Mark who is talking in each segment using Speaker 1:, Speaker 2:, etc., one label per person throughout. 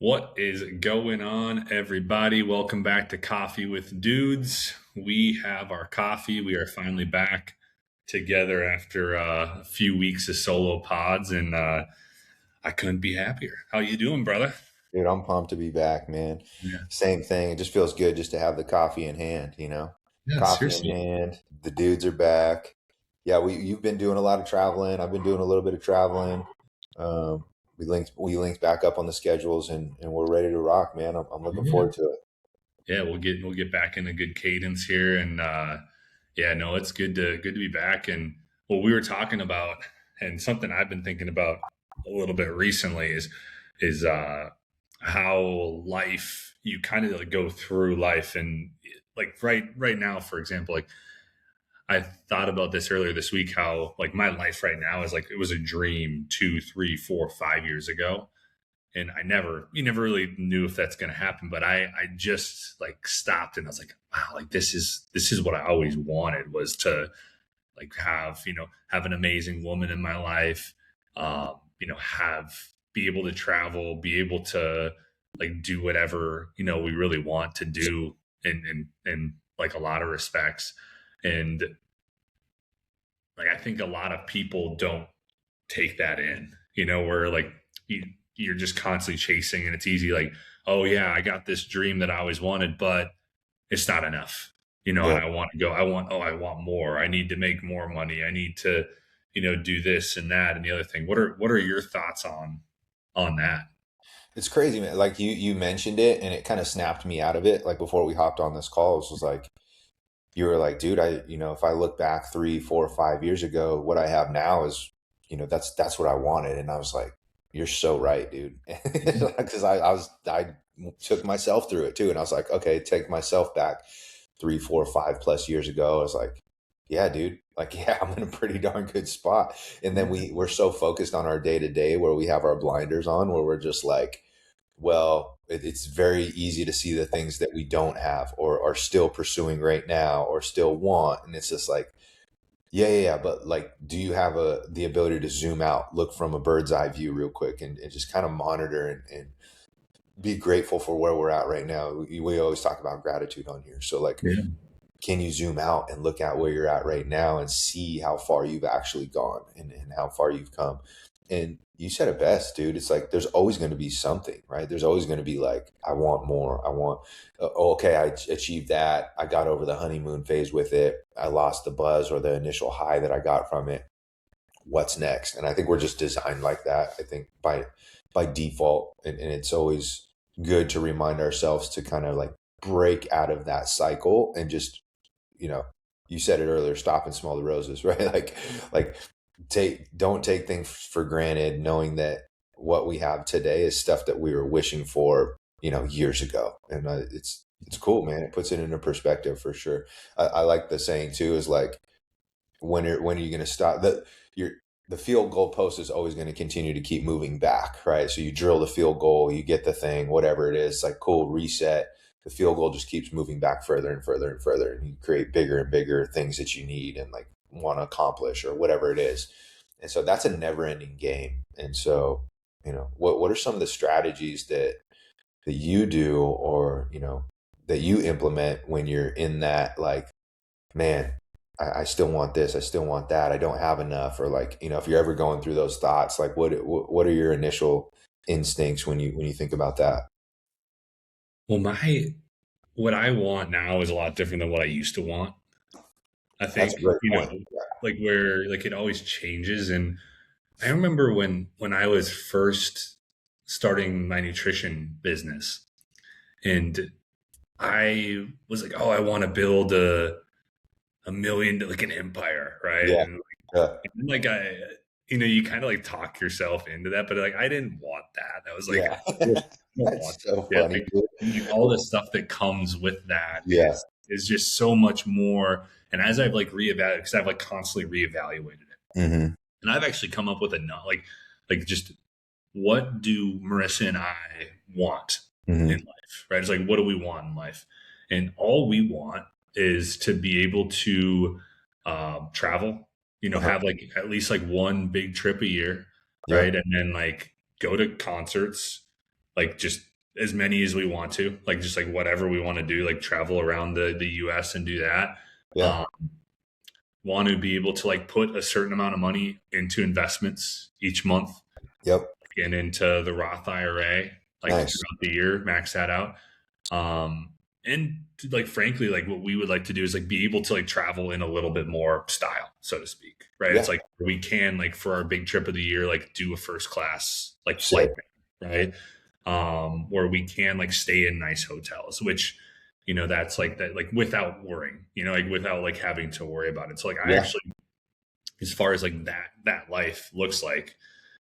Speaker 1: What is going on, everybody? Welcome back to Coffee with Dudes. We have our coffee. We are finally back together after a few weeks of solo pods, and I couldn't be happier. How you doing, brother?
Speaker 2: Dude, I'm pumped to be back, man.
Speaker 1: Yeah,
Speaker 2: Same thing. It just feels good just to have the coffee in hand,
Speaker 1: yeah,
Speaker 2: Coffee in
Speaker 1: seriously.
Speaker 2: hand. The dudes are back. Yeah, you've been doing a lot of traveling. I've been doing a little bit of traveling. Um, we linked back up on the schedules and we're ready to rock, man. I'm looking
Speaker 1: Yeah,
Speaker 2: forward to it.
Speaker 1: yeah. We'll get back in a good cadence here, and yeah, no, it's good to be back. And what we were talking about, and something I've been thinking about a little bit recently is how life you kind of like go through life, and like right now, for example, like I thought about this earlier this week, how like my life right now is like it was a dream 2, 3, 4, 5 years ago, and you never really knew if that's going to happen, but I just like stopped and I was like, wow, like this is what I always wanted, was to like have an amazing woman in my life, have be able to travel, be able to like do whatever we really want to do in like a lot of respects. And like I think a lot of people don't take that in, where like you're just constantly chasing, and it's easy like, oh yeah, I got this dream that I always wanted, but it's not enough, and
Speaker 2: Yeah.
Speaker 1: I want more. I need to make more money. I need to, do this and that and the other thing. What are your thoughts on that?
Speaker 2: It's crazy, man. Like you mentioned it and it kind of snapped me out of it. Like before we hopped on this call, it was like you were like, dude, if I look back 3, 4, 5 years ago, what I have now is, that's what I wanted. And I was like, you're so right, dude. Because I took myself through it too. And I was like, okay, take myself back 3, 4, 5+ years ago. I was like, yeah, dude, like, yeah, I'm in a pretty darn good spot. And then we're so focused on our day to day where we have our blinders on, where we're just like, well, it's very easy to see the things that we don't have or are still pursuing right now or still want. And it's just like, yeah. But like, do you have the ability to zoom out, look from a bird's eye view real quick and just kind of monitor and be grateful for where we're at right now? We always talk about gratitude on here. So like,
Speaker 1: Yeah.
Speaker 2: can you zoom out and look at where you're at right now and see how far you've actually gone and how far you've come? And you said it best, dude. It's like there's always going to be something, right? There's always going to be like, I want more. I want, oh, okay, I achieved that. I got over the honeymoon phase with it. I lost the buzz or the initial high that I got from it. What's next? And I think we're just designed like that. I think by default, and it's always good to remind ourselves to kind of like break out of that cycle and just you know, you said it earlier, stop and smell the roses, right? Like don't take things for granted, knowing that what we have today is stuff that we were wishing for, years ago. And it's cool, man. It puts it into perspective for sure. I like the saying too, is like, when are you going to stop? The field goal post is always going to continue to keep moving back, right? So you drill the field goal, you get the thing, whatever it is, like cool, reset. The field goal just keeps moving back further and further and further, and you create bigger and bigger things that you need and like want to accomplish or whatever it is. And so that's a never-ending game. And so, what are some of the strategies that you do or that you implement when you're in that like, man, I still want this, I still want that, I don't have enough, or like, if you're ever going through those thoughts, like what are your initial instincts when you think about that?
Speaker 1: Well, my what I want now is a lot different than what I used to want. I
Speaker 2: That's
Speaker 1: think,
Speaker 2: a great point.
Speaker 1: like where like it always changes. And I remember when I was first starting my nutrition business, and I was like, oh, I want to build a million, like an empire, right?
Speaker 2: Yeah, yeah,
Speaker 1: And like you kind of like talk yourself into that, but like I didn't want that. I was like,
Speaker 2: yeah.
Speaker 1: I don't want
Speaker 2: That's so
Speaker 1: that. Yeah,
Speaker 2: funny,
Speaker 1: like,
Speaker 2: dude.
Speaker 1: and, like all the stuff that comes with that
Speaker 2: Yeah.
Speaker 1: is just so much more. And as I've like reevaluated, because I've like constantly reevaluated it,
Speaker 2: Hmm.
Speaker 1: and I've actually come up with a like just what do Marissa and I want in
Speaker 2: Hmm.
Speaker 1: life, right? It's like, what do we want in life? And all we want is to be able to travel,
Speaker 2: Uh-huh.
Speaker 1: have like at least like one big trip a year,
Speaker 2: Yeah.
Speaker 1: right? And then like go to concerts, like just as many as we want to, like just like whatever we want to do, like travel around the US and do that.
Speaker 2: Yeah.
Speaker 1: Um, want to be able to like put a certain amount of money into investments each month
Speaker 2: Yep.
Speaker 1: and into the Roth IRA, like
Speaker 2: Nice.
Speaker 1: throughout the year, max that out. Um, and like frankly, like what we would like to do is like be able to like travel in a little bit more style, so to speak. Right. It's
Speaker 2: Yeah.
Speaker 1: like we can like for our big trip of the year, like do a first class like flight,
Speaker 2: Sick.
Speaker 1: right? Where we can like stay in nice hotels, which that's like that like without worrying, like without like having to worry about it. So like I
Speaker 2: Yeah.
Speaker 1: actually, as far as like that life looks like,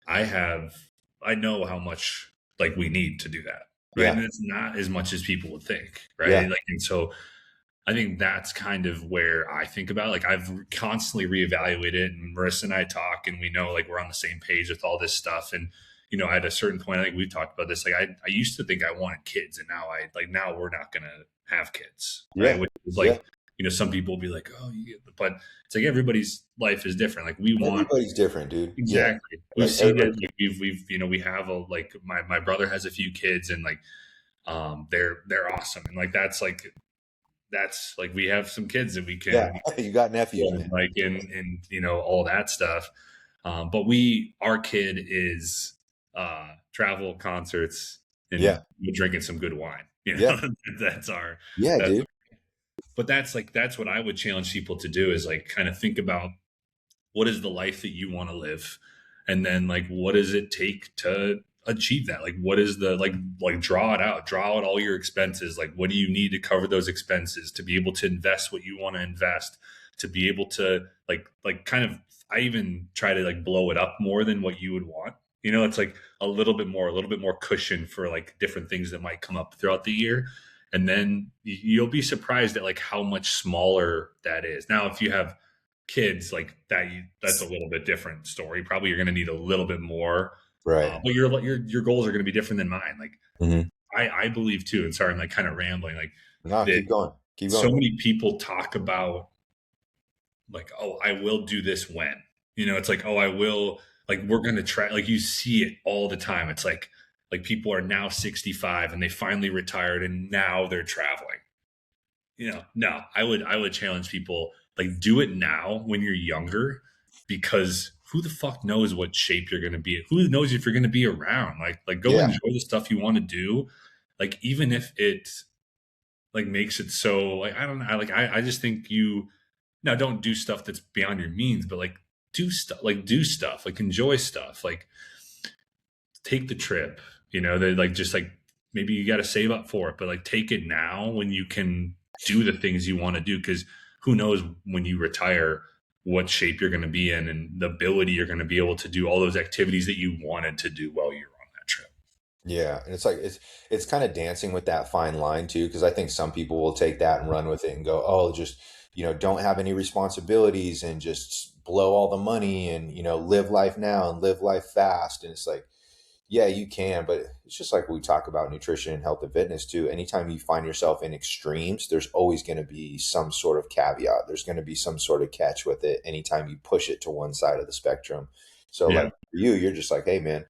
Speaker 1: I have I know how much like we need to do that, right?
Speaker 2: Yeah.
Speaker 1: And it's not as much as people would think,
Speaker 2: Yeah.
Speaker 1: right? Like, and so I think that's kind of where I think about. Like, I've constantly reevaluated, and Marissa and I talk, and we know like we're on the same page with all this stuff. And at a certain point, I think we've talked about this. Like, I used to think I wanted kids, and now we're not gonna have kids, right?
Speaker 2: Yeah.
Speaker 1: Which is
Speaker 2: Yeah.
Speaker 1: like, some people will be like, oh, but it's like everybody's life is different. Like, we want.
Speaker 2: Everybody's different, dude. Yeah.
Speaker 1: Exactly. We've seen it.
Speaker 2: Everybody.
Speaker 1: Like we have a like my brother has a few kids, and like they're awesome, and like that's like we have some kids that we
Speaker 2: Yeah.
Speaker 1: can
Speaker 2: You got nephews, man.
Speaker 1: like in all that stuff. But our kid is travel, concerts, and
Speaker 2: Yeah.
Speaker 1: drinking some good wine.
Speaker 2: Yeah.
Speaker 1: That's our
Speaker 2: Yeah,
Speaker 1: that's
Speaker 2: dude.
Speaker 1: but that's what I would challenge people to do is like kind of think about what is the life that you want to live, and then like what does it take to achieve that? Like what is the like draw out all your expenses. Like what do you need to cover those expenses to be able to invest what you want to invest, to be able to like kind of, I even try to like blow it up more than what you would want. It's like a little bit more cushion for like different things that might come up throughout the year. And then you'll be surprised at like how much smaller that is. Now, if you have kids like that, that's a little bit different story. Probably you're going to need a little bit more,
Speaker 2: Right.
Speaker 1: but your goals are going to be different than mine. Like
Speaker 2: Hmm.
Speaker 1: I believe too, and sorry, I'm like kind of rambling. Like
Speaker 2: No,
Speaker 1: that,
Speaker 2: keep going. Keep
Speaker 1: so
Speaker 2: going.
Speaker 1: many people talk about like, oh, I will do this when, it's like, oh, I will, like we're going to try. Like you see it all the time. It's like people are now 65 and they finally retired and now they're traveling. No, I would challenge people like do it now when you're younger, because who the fuck knows what shape you're going to be in? Who knows if you're going to be around? Like go
Speaker 2: Yeah.
Speaker 1: enjoy the stuff you want to do. Like even if it like makes it so like I don't know, like I just think you now don't do stuff that's beyond your means, but like do stuff, like enjoy stuff, like take the trip, they like just like maybe you got to save up for it, but like take it now when you can do the things you want to do, because who knows when you retire what shape you're going to be in and the ability you're going to be able to do all those activities that you wanted to do while you're on that trip.
Speaker 2: Yeah, and it's like it's kind of dancing with that fine line too, because I think some people will take that and run with it and go, oh, just don't have any responsibilities and just blow all the money and live life now and live life fast. And it's like, yeah, you can, but it's just like we talk about nutrition and health and fitness too. Anytime you find yourself in extremes, there's always going to be some sort of caveat. There's going to be some sort of catch with it anytime you push it to one side of the spectrum. So like
Speaker 1: Yeah.
Speaker 2: for you, you're just like, hey man,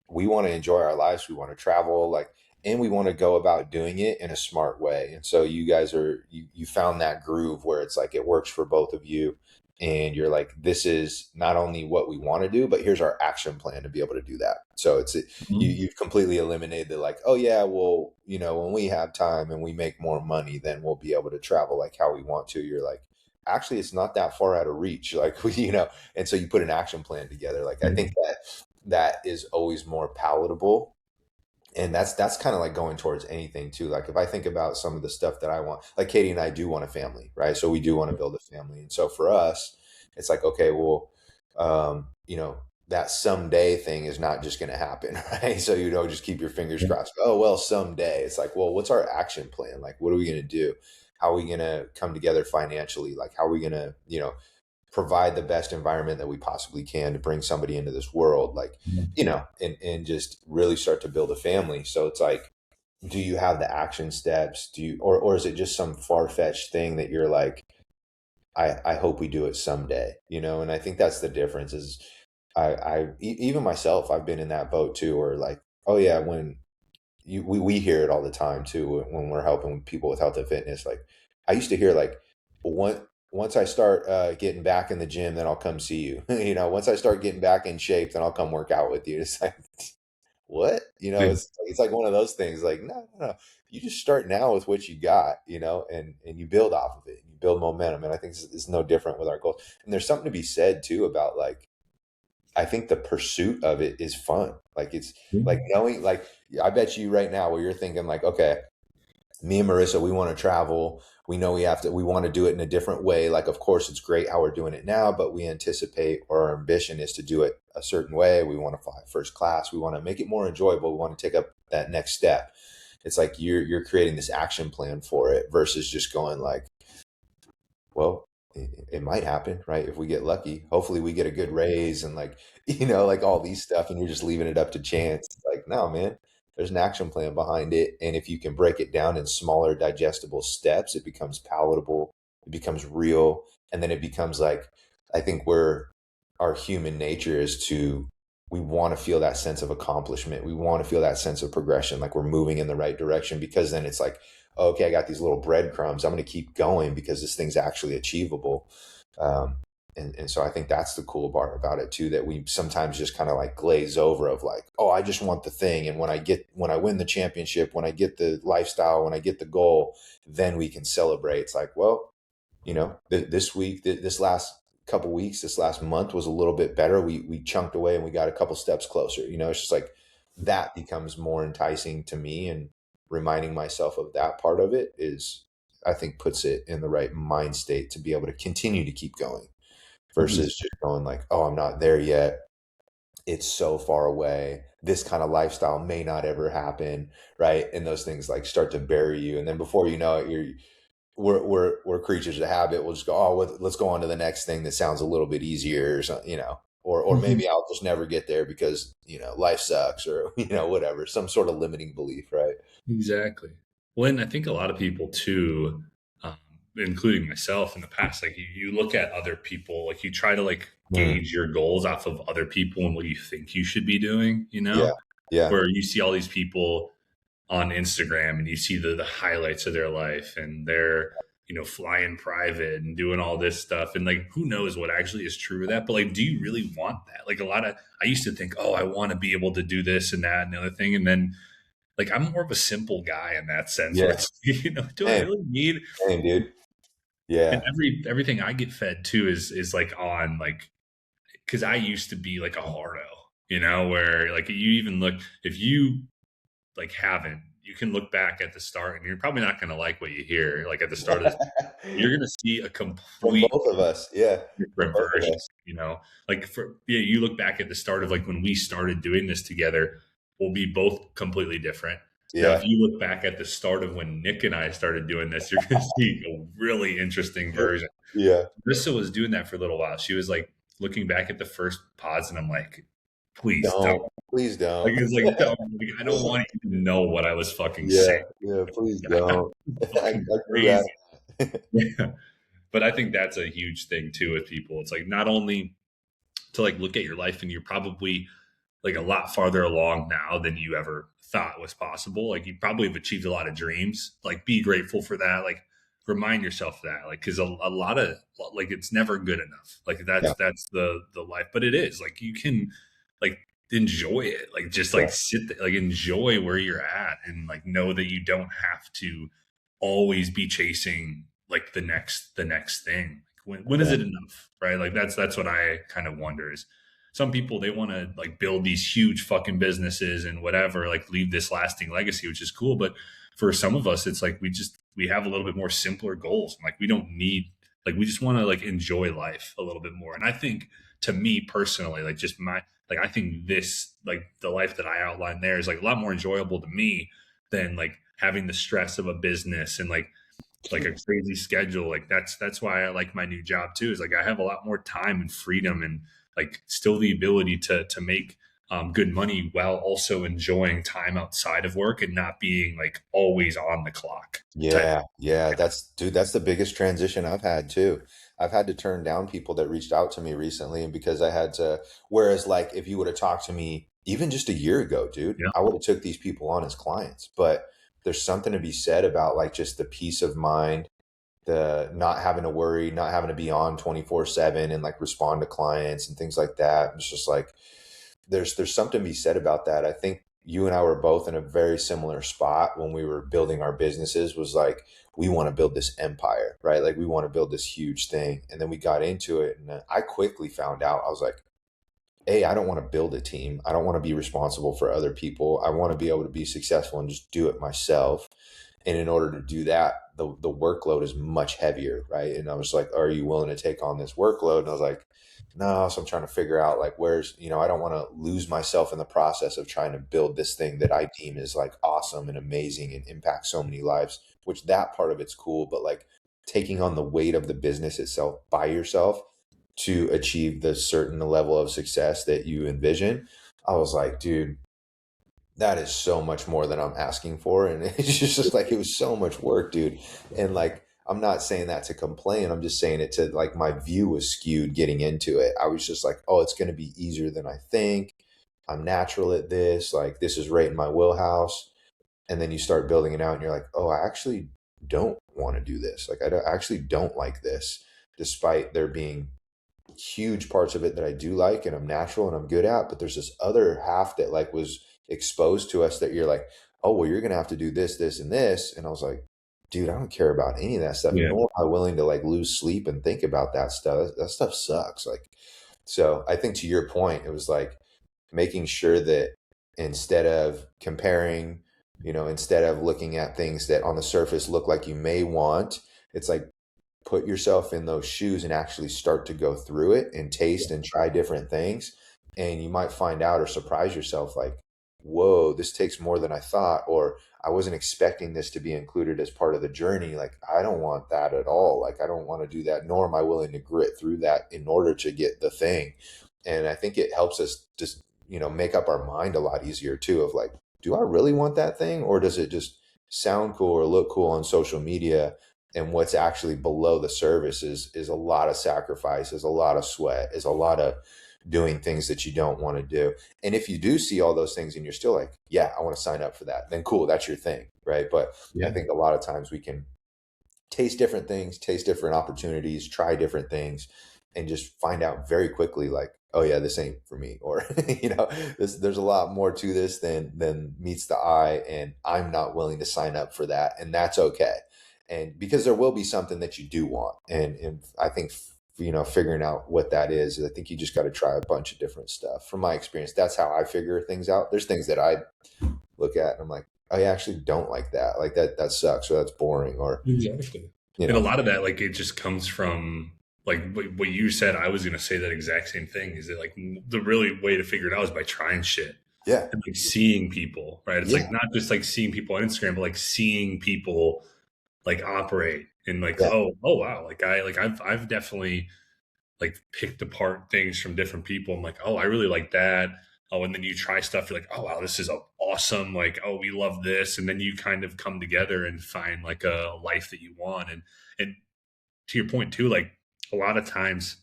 Speaker 2: we want to enjoy our lives, we want to travel, like, and we want to go about doing it in a smart way. And so you guys you found that groove where it's like it works for both of you, and you're like, this is not only what we want to do, but here's our action plan to be able to do that. So
Speaker 1: Mhm.
Speaker 2: you've completely eliminated the like, oh yeah, well, when we have time and we make more money, then we'll be able to travel like how we want to. You're like, actually it's not that far out of reach, like we, and so you put an action plan together. Like I think that is always more palatable, and that's kind of like going towards anything too. Like if I think about some of the stuff that I want, like Katie and I do want a family, right? So we do want to build a family, and so for us it's like, okay, well, that someday thing is not just going to happen, right? So just keep your fingers
Speaker 1: Yeah.
Speaker 2: crossed. Oh well, someday. It's like, well, what's our action plan? Like what are we going to do? How are we going to come together financially? Like how are we going to provide the best environment that we possibly can to bring somebody into this world, like, and just really start to build a family. So it's like, do you have the action steps? Do you, or is it just some far-fetched thing that you're like, I hope we do it someday, And I think that's the difference is even myself, I've been in that boat too, or like, oh yeah, when we hear it all the time too when we're helping people with health and fitness. Like I used to hear like, once I start getting back in the gym, then I'll come see you. Once I start getting back in shape, then I'll come work out with you. It's like, what? It's like one of those things. Like, no, no, no. You just start now with what you got, and you build off of it. You build momentum, and I think it's no different with our goals. And there's something to be said too about like, I think the pursuit of it is fun. Like it's like knowing, like I bet you right now where you're thinking like, okay, me and Marissa, we want to travel. We know we want to do it in a different way. Like, of course, it's great how we're doing it now, but we anticipate, or our ambition is to do it a certain way. We want to fly first class. We want to make it more enjoyable. We want to take up that next step. It's like you're creating this action plan for it versus just going like, well, it might happen, right? If we get lucky, hopefully we get a good raise and like, like all these stuff, and you're just leaving it up to chance. It's like, no, man, there's an action plan behind it. And if you can break it down in smaller, digestible steps, it becomes palatable, it becomes real. And then it becomes like, I think where our human nature is to, we want to feel that sense of accomplishment. We want to feel that sense of progression, like we're moving in the right direction, because then it's like, okay, I got these little breadcrumbs. I'm going to keep going because this thing's actually achievable. Um, and so I think that's the cool part about it too, that we sometimes just kind of like glaze over of like, oh, I just want the thing. And when I win the championship, when I get the lifestyle, when I get the goal, then we can celebrate. It's like, well, this week, this last couple weeks, this last month was a little bit better. We chunked away and we got a couple steps closer. It's just like that becomes more enticing to me, and reminding myself of that part of it is, I think, puts it in the right mind state to be able to continue to keep going
Speaker 1: Mhm.
Speaker 2: versus just going like, oh, I'm not there yet. It's so far away. This kind of lifestyle may not ever happen, right? And those things like start to bury you, and then before you know it, we're creatures of habit. We'll just go, oh, let's go on to the next thing that sounds a little bit easier, or something, or maybe I'll just never get there because life sucks, or whatever, some sort of limiting belief, right?
Speaker 1: Exactly. Well, and I think a lot of people too, um, including myself in the past, like you look at other people, like you try to like
Speaker 2: Mm,
Speaker 1: gauge your goals off of other people and what you think you should be doing,
Speaker 2: yeah, yeah,
Speaker 1: where you see all these people on Instagram and you see the highlights of their life and they're, flying private and doing all this stuff. And like, who knows what actually is true of that? But like, do you really want that? Like I used to think, oh, I want to be able to do this and that and the other thing. And then like I'm more of a simple guy in that sense where
Speaker 2: yeah.
Speaker 1: it's do I
Speaker 2: Same,
Speaker 1: really need
Speaker 2: same, dude.
Speaker 1: and
Speaker 2: Yeah.
Speaker 1: everything I get fed too is like on like because I used to be like a hardo, where like you even look if you like haven't you can look back at the start and you're probably not going to like what you hear like at the start of this. You're going to see a
Speaker 2: From
Speaker 1: complete
Speaker 2: both of us, yeah, from
Speaker 1: different
Speaker 2: both of
Speaker 1: version,
Speaker 2: us,
Speaker 1: like you look back at the start of like when we started doing this together, we'll be both completely different. Now, if
Speaker 2: yeah,
Speaker 1: you look back at the start of when Nick and I started doing this, you're going to see a really interesting version.
Speaker 2: yeah.
Speaker 1: Marissa was doing that for a little while. She was like looking back at the first pods, and I'm like, please don't.
Speaker 2: Don't, please
Speaker 1: Like,
Speaker 2: don't.
Speaker 1: it's like, don't. Like, I don't want you to know what I was fucking
Speaker 2: Yeah,
Speaker 1: saying.
Speaker 2: yeah, please
Speaker 1: I
Speaker 2: don't.
Speaker 1: was
Speaker 2: I
Speaker 1: fucking
Speaker 2: grew out
Speaker 1: crazy.
Speaker 2: of that.
Speaker 1: Yeah. But I think that's a huge thing too with people. It's like not only to like look at your life and you're probably like a lot farther along now than you ever thought was possible. Like you probably have achieved a lot of dreams. Like be grateful for that. Like remind yourself of that. Like because a lot of like it's never good enough. Like
Speaker 2: Yeah,
Speaker 1: that's the life. But it is like you can like enjoy it. Like just
Speaker 2: yeah,
Speaker 1: like sit there, like enjoy where you're at and like know that you don't have to always be chasing like the next thing. Like, when is
Speaker 2: yeah,
Speaker 1: it enough? Right. Like that's what I kind of wonder is some people they want to like build these huge fucking businesses and whatever, like leave this lasting legacy, which is cool. But for some of us, it's like we have a little bit more simpler goals. Like we don't need like we just want to like enjoy life a little bit more. And I think to me personally, like just my like I think this like the life that I outlined there is like a lot more enjoyable to me than like having the stress of a business and like a crazy schedule. Like that's why I like my new job too. Is like I have a lot more time and freedom and like still the ability to make good money while also enjoying time outside of work and not being like always on the clock type.
Speaker 2: yeah, yeah. That's the biggest transition I've had too. I've had to turn down people that reached out to me recently, and because I had to, whereas like if you would have talked to me even just a year ago, dude,
Speaker 1: Yeah.
Speaker 2: I would have took these people on as clients. But there's something to be said about like just the peace of mind, the not having to worry, not having to be on 24/7 and like respond to clients and things like that. It's just like there's something to be said about that. I think you and I were both in a very similar spot when we were building our businesses, was like we want to build this empire, right? Like we want to build this huge thing. And then we got into it and I quickly found out, I was like, hey, I don't want to build a team. I don't want to be responsible for other people. I want to be able to be successful and just do it myself. And in order to do that, the workload is much heavier, right? And I was like, are you willing to take on this workload? And I was like, no. So I'm trying to figure out like where's, I don't want to lose myself in the process of trying to build this thing that I deem is like awesome and amazing and impact so many lives, which that part of it's cool, but like taking on the weight of the business itself by yourself to achieve the certain level of success that you envision. I was like, dude, that is so much more than I'm asking for. And it's just like, it was so much work, dude. And like, I'm not saying that to complain. I'm just saying it to like, my view was skewed getting into it. I was just like, oh, it's going to be easier than I think. I'm natural at this. Like, this is right in my wheelhouse. And then you start building it out and you're like, oh, I actually don't want to do this. Like, I actually don't like this, despite there being huge parts of it that I do like and I'm natural and I'm good at, but there's this other half that like was exposed to us that you're like, oh, well, you're gonna have to do this, this, and this. And I was like, dude, I don't care about any of that stuff.
Speaker 1: Yeah.
Speaker 2: Nor am I willing to like lose sleep and think about that stuff. That stuff sucks. Like, so I think to your point, it was like making sure that instead of comparing, instead of looking at things that on the surface look like you may want, it's like put yourself in those shoes and actually start to go through it and taste and try different things. And you might find out or surprise yourself like, whoa, this takes more than I thought, or I wasn't expecting this to be included as part of the journey. Like, I don't want that at all. Like, I don't want to do that, nor am I willing to grit through that in order to get the thing. And I think it helps us just, make up our mind a lot easier too, of like, do I really want that thing? Or does it just sound cool or look cool on social media? And what's actually below the surface is a lot of sacrifice, is a lot of sweat, is a lot of doing things that you don't want to do. And if you do see all those things and you're still like, yeah, I want to sign up for that, then cool, that's your thing, right? But I
Speaker 1: Yeah.
Speaker 2: think a lot of times we can taste different things, taste different opportunities, try different things, and just find out very quickly like, oh yeah, this ain't for me, or there's a lot more to this than meets the eye, and I'm not willing to sign up for that, and that's okay. And because there will be something that you do want, and I think figuring out what that is, I think you just got to try a bunch of different stuff. From my experience, that's how I figure things out. There's things that I look at and I'm like, I actually don't like that. Like that sucks, or that's boring, or
Speaker 1: Exactly.
Speaker 2: you
Speaker 1: And a
Speaker 2: know,
Speaker 1: lot of that, like, it just comes from like what you said. I was going to say that exact same thing. Is that like the really way to figure it out is by trying shit
Speaker 2: yeah,
Speaker 1: and like seeing people, right? It's like
Speaker 2: yeah,
Speaker 1: not just like seeing people on Instagram, but like seeing people like operate and like,
Speaker 2: yeah,
Speaker 1: oh wow, I've definitely like picked apart things from different people. I'm like, oh, I really like that. Oh, and then you try stuff. You're like, oh wow, this is awesome. Like, oh, we love this, and then you kind of come together and find like a life that you want. And to your point too, like a lot of times,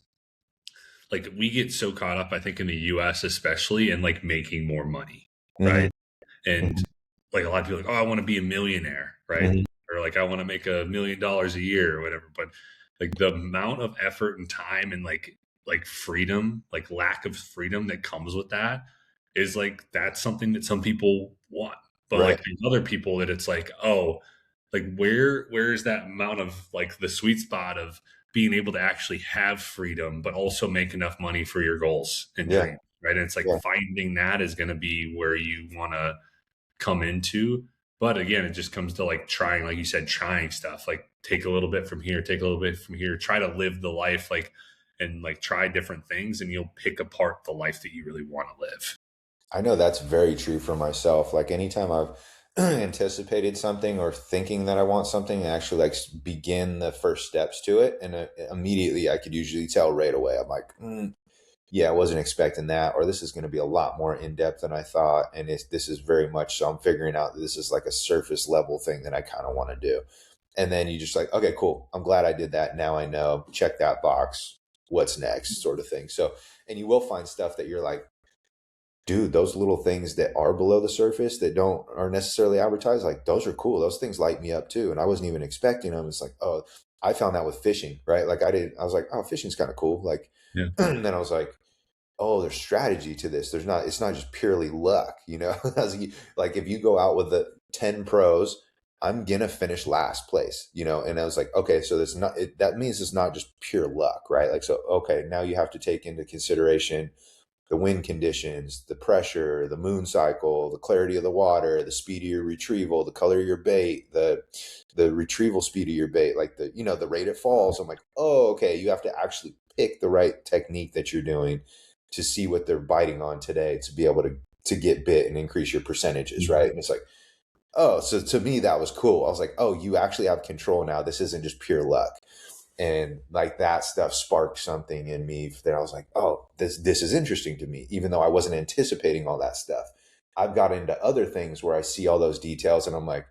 Speaker 1: like we get so caught up, I think in the U.S. especially, in like making more money,
Speaker 2: hmm
Speaker 1: right? And like a lot of people are like, oh, I want to be a millionaire, right?
Speaker 2: hmm
Speaker 1: Or like I want to make $1 million a year or whatever. But like the amount of effort and time and like freedom, like lack of freedom that comes with that is like that's something that some people want. But
Speaker 2: right.
Speaker 1: like there's other people that it's like, oh, like where is that amount of like the sweet spot of being able to actually have freedom, but also make enough money for your goals and
Speaker 2: Yeah,
Speaker 1: dreams, right? And it's like
Speaker 2: yeah.
Speaker 1: finding that is going to be where you want to come into. But again, it just comes to like trying, like you said, trying stuff. Like take a little bit from here, take a little bit from here, try to live the life like and like try different things and you'll pick apart the life that you really want to live.
Speaker 2: I know that's very true for myself. Like anytime I've anticipated something or thinking that I want something, and actually like begin the first steps to it, and immediately I could usually tell right away. I'm like, yeah, I wasn't expecting that, or this is going to be a lot more in depth than I thought, and this is very much so. I'm figuring out that this is like a surface level thing that I kind of want to do, and then you just like, okay, cool. I'm glad I did that. Now I know. Check that box. What's next, sort of thing. So, and you will find stuff that you're like, dude, those little things that are below the surface that don't are necessarily advertised, like those are cool. Those things light me up too. And I wasn't even expecting them. It's like, oh, I found that with fishing, right? Like I was like, oh, fishing's kind of cool. Like,
Speaker 1: Yeah.
Speaker 2: and then I was like, oh, there's strategy to this. It's not just purely luck, you know? Like if you go out with the 10 pros, I'm gonna finish last place, you know? And I was like, okay, so that means it's not just pure luck, right? Like, so, okay, now you have to take into consideration the wind conditions, the pressure, the moon cycle, the clarity of the water, the speed of your retrieval, the color of your bait, the retrieval speed of your bait, like the rate it falls. I'm like, oh, okay, you have to actually pick the right technique that you're doing to see what they're biting on today to be able to get bit and increase your percentages, right? And it's like, oh, so to me that was cool. I was like, oh, you actually have control now. This isn't just pure luck. And like that stuff sparked something in me that I was like, oh, this is interesting to me, even though I wasn't anticipating all that stuff. I've got into other things where I see all those details and I'm like,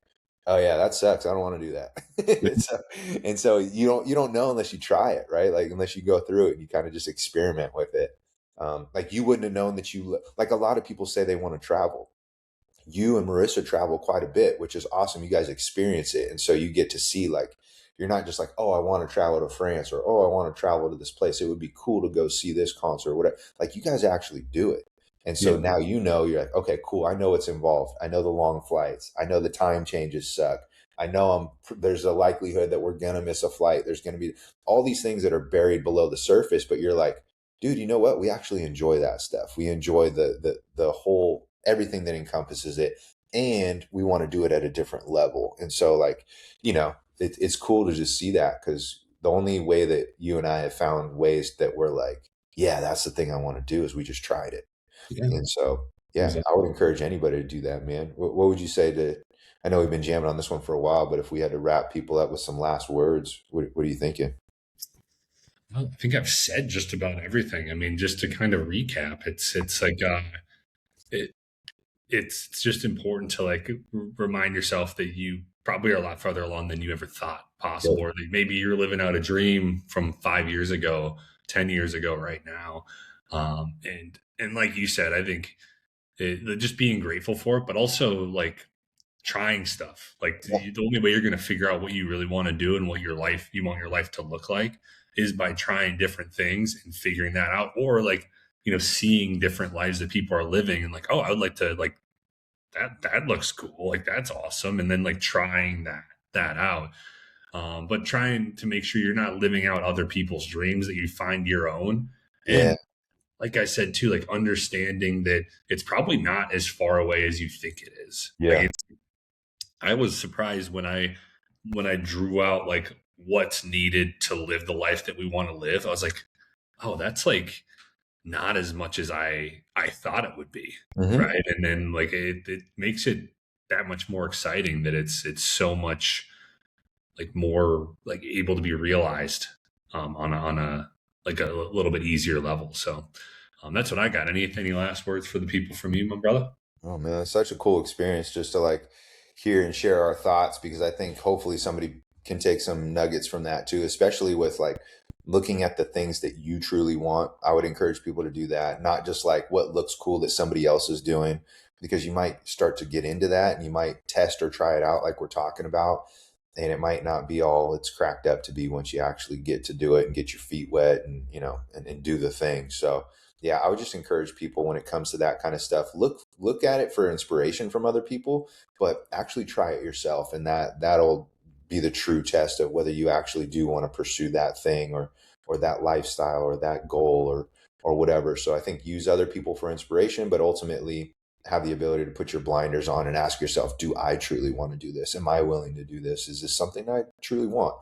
Speaker 2: oh yeah, that sucks. I don't want to do that. And so you don't know unless you try it, right? Like unless you go through it and you kind of just experiment with it. Like you wouldn't have known that like a lot of people say they want to travel. You and Marissa travel quite a bit, which is awesome. You guys experience it. And so you get to see, like, you're not just like, oh, I want to travel to France, or oh, I want to travel to this place. It would be cool to go see this concert or whatever. Like you guys actually do it. And so
Speaker 1: Yeah.
Speaker 2: now you're like, okay, cool. I know what's involved. I know the long flights. I know the time changes suck. I know there's a likelihood that we're gonna miss a flight. There's gonna be all these things that are buried below the surface, but you're like, dude, you know what? We actually enjoy that stuff. We enjoy the whole everything that encompasses it, and we want to do it at a different level. And so, like, it's cool to just see that because the only way that you and I have found ways that we're like, yeah, that's the thing I want to do is we just tried it.
Speaker 1: Yeah.
Speaker 2: And so, yeah, I
Speaker 1: Exactly.
Speaker 2: would encourage anybody to do that, man. What would you say to? I know we've been jamming on this one for a while, but if we had to wrap people up with some last words, what are you thinking?
Speaker 1: Well, I think I've said just about everything. I mean, just to kind of recap, it's like it, it's just important to like remind yourself that you probably are a lot farther along than you ever thought
Speaker 2: Yeah.
Speaker 1: possible, or that maybe you're living out a dream from 5 years ago, 10 years ago, right now. And like you said, I think just being grateful for it, but also like trying stuff. Like
Speaker 2: Yeah.
Speaker 1: the only way you're going to figure out what you really want to do and what you want your life to look like is by trying different things and figuring that out, or like seeing different lives that people are living and like, oh, I would like to like that looks cool, like that's awesome, and then like trying that out. But trying to make sure you're not living out other people's dreams, that you find your own.
Speaker 2: Yeah.
Speaker 1: And like I said too, like understanding that it's probably not as far away as you think it is. Like
Speaker 2: Yeah.
Speaker 1: I was surprised when I drew out like what's needed to live the life that we want to live. I was like, oh, that's like not as much as I thought it would be,
Speaker 2: Hmm.
Speaker 1: right? And then like it makes it that much more exciting that it's so much like more like able to be realized on a like a little bit easier level. So that's what I got. Any last words for the people from you, my brother?
Speaker 2: Oh man, it's such a cool experience just to like hear and share our thoughts because I think hopefully somebody can take some nuggets from that too, especially with like looking at the things that you truly want. I would encourage people to do that, not just like what looks cool that somebody else is doing, because you might start to get into that and you might test or try it out like we're talking about. And it might not be all it's cracked up to be once you actually get to do it and get your feet wet and and do the thing. So yeah, I would just encourage people when it comes to that kind of stuff, look at it for inspiration from other people, but actually try it yourself, and that'll be the true test of whether you actually do want to pursue that thing or that lifestyle or that goal or whatever. So I think use other people for inspiration, but ultimately have the ability to put your blinders on and ask yourself, do I truly want to do this? Am I willing to do this? Is this something I truly want?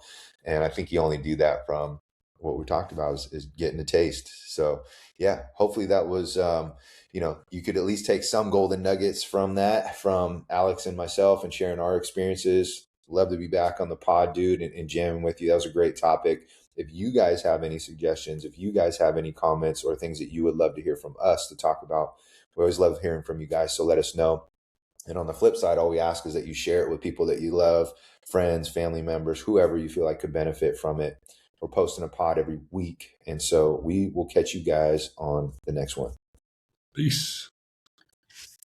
Speaker 2: And I think you only do that from what we talked about is getting a taste. So yeah, hopefully that was, you could at least take some golden nuggets from that, from Alex and myself and sharing our experiences. Love to be back on the pod, dude, and jamming with you. That was a great topic. If you guys have any suggestions, if you guys have any comments or things that you would love to hear from us to talk about, we always love hearing from you guys. So let us know. And on the flip side, all we ask is that you share it with people that you love, friends, family members, whoever you feel like could benefit from it. We're posting a pod every week. And so we will catch you guys on the next one.
Speaker 1: Peace.